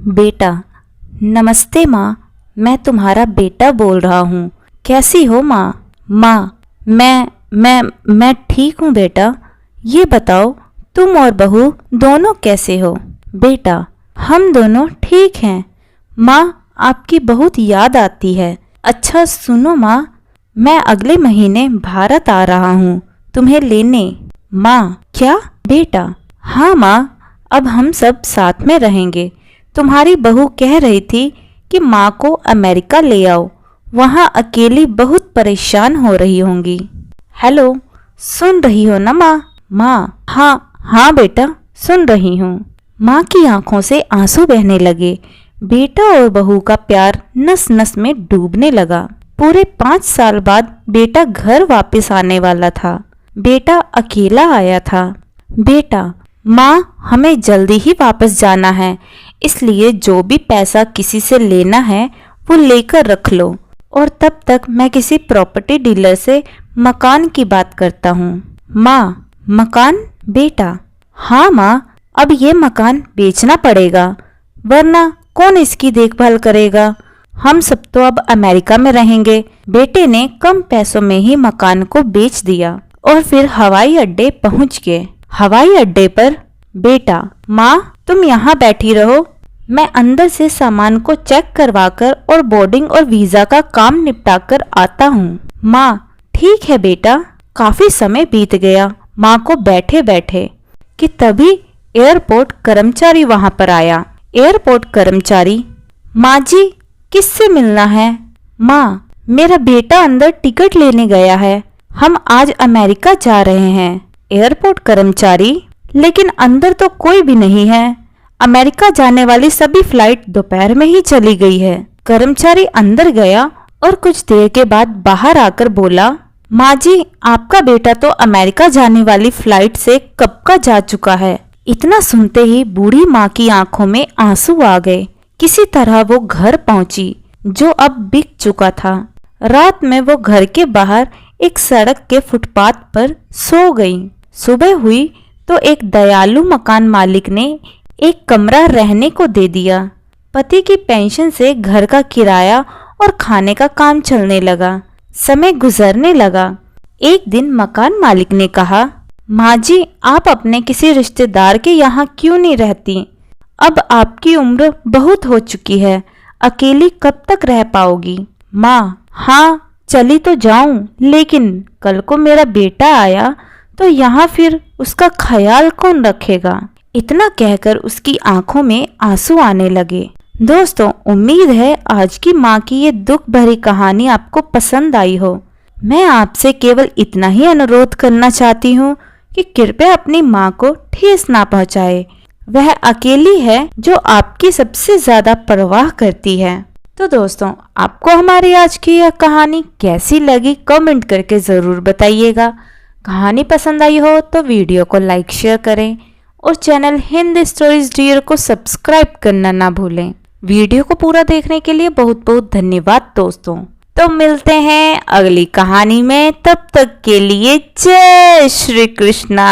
बेटा। नमस्ते माँ, मैं तुम्हारा बेटा बोल रहा हूँ। कैसी हो माँ? माँ, मैं ठीक हूँ बेटा। ये बताओ तुम और बहू दोनों कैसे हो? बेटा, हम दोनों ठीक हैं। माँ, आपकी बहुत याद आती है। अच्छा सुनो माँ, मैं अगले महीने भारत आ रहा हूँ तुम्हें लेने। माँ, क्या? बेटा, हाँ माँ, अब हम सब साथ में रहेंगे। तुम्हारी बहू कह रही थी कि माँ को अमेरिका ले आओ, वहाँ अकेली बहुत परेशान हो रही होंगी। हेलो, सुन रही हो ना माँ? माँ, हाँ बेटा, सुन रही हूँ। माँ की आंखों से आंसू बहने लगे। बेटा और बहू का प्यार नस नस में डूबने लगा। पूरे 5 साल बाद बेटा घर वापस आने वाला था। बेटा अकेला आया था। बेटा, माँ, हमें जल्दी ही वापस जाना है, इसलिए जो भी पैसा किसी से लेना है वो लेकर रख लो, और तब तक मैं किसी प्रॉपर्टी डीलर से मकान की बात करता हूँ। माँ, मकान? बेटा, हाँ माँ, अब ये मकान बेचना पड़ेगा, वरना कौन इसकी देखभाल करेगा? हम सब तो अब अमेरिका में रहेंगे। बेटे ने कम पैसों में ही मकान को बेच दिया और फिर हवाई अड्डे पहुंच गए। हवाई अड्डे पर बेटा, माँ तुम यहाँ बैठी रहो, मैं अंदर से सामान को चेक करवाकर और बोर्डिंग और वीजा का काम निपटा कर आता हूँ। माँ, ठीक है बेटा। काफी समय बीत गया माँ को बैठे बैठे कि तभी एयरपोर्ट कर्मचारी वहां पर आया। एयरपोर्ट कर्मचारी, माँ जी, किससे मिलना है? माँ, मेरा बेटा अंदर टिकट लेने गया है, हम आज अमेरिका जा रहे हैं। एयरपोर्ट कर्मचारी, लेकिन अंदर तो कोई भी नहीं है, अमेरिका जाने वाली सभी फ्लाइट दोपहर में ही चली गई है। कर्मचारी अंदर गया और कुछ देर के बाद बाहर आकर बोला, माँ जी, आपका बेटा तो अमेरिका जाने वाली फ्लाइट से कब का जा चुका है। इतना सुनते ही बूढ़ी माँ की आंखों में आंसू आ गए। किसी तरह वो घर पहुंची, जो अब बिक चुका था। रात में वो घर के बाहर एक सड़क के फुटपाथ पर सो गई। सुबह हुई तो एक दयालु मकान मालिक ने एक कमरा रहने को दे दिया। पति की पेंशन से घर का किराया और खाने का काम चलने लगा। समय गुजरने लगा। एक दिन मकान मालिक ने कहा, माँ जी, आप अपने किसी रिश्तेदार के यहाँ क्यों नहीं रहती? अब आपकी उम्र बहुत हो चुकी है, अकेली कब तक रह पाओगी? माँ, हाँ, चली तो जाऊं, लेकिन कल को मेरा बेटा आया तो यहाँ फिर उसका ख्याल कौन रखेगा? इतना कहकर उसकी आंखों में आंसू आने लगे। दोस्तों, उम्मीद है आज की माँ की ये दुख भरी कहानी आपको पसंद आई हो। मैं आपसे केवल इतना ही अनुरोध करना चाहती हूँ कि कृपया अपनी माँ को ठेस ना पहुँचाए। वह अकेली है जो आपकी सबसे ज्यादा परवाह करती है। तो दोस्तों, आपको हमारी आज की यह कहानी कैसी लगी कमेंट करके ज़रूर बताइएगा। कहानी पसंद आई हो तो वीडियो को लाइक शेयर करें और चैनल हिंद स्टोरीज डियर को सब्सक्राइब करना ना भूलें। वीडियो को पूरा देखने के लिए बहुत बहुत धन्यवाद दोस्तों। तो मिलते हैं अगली कहानी में, तब तक के लिए जय श्री कृष्णा।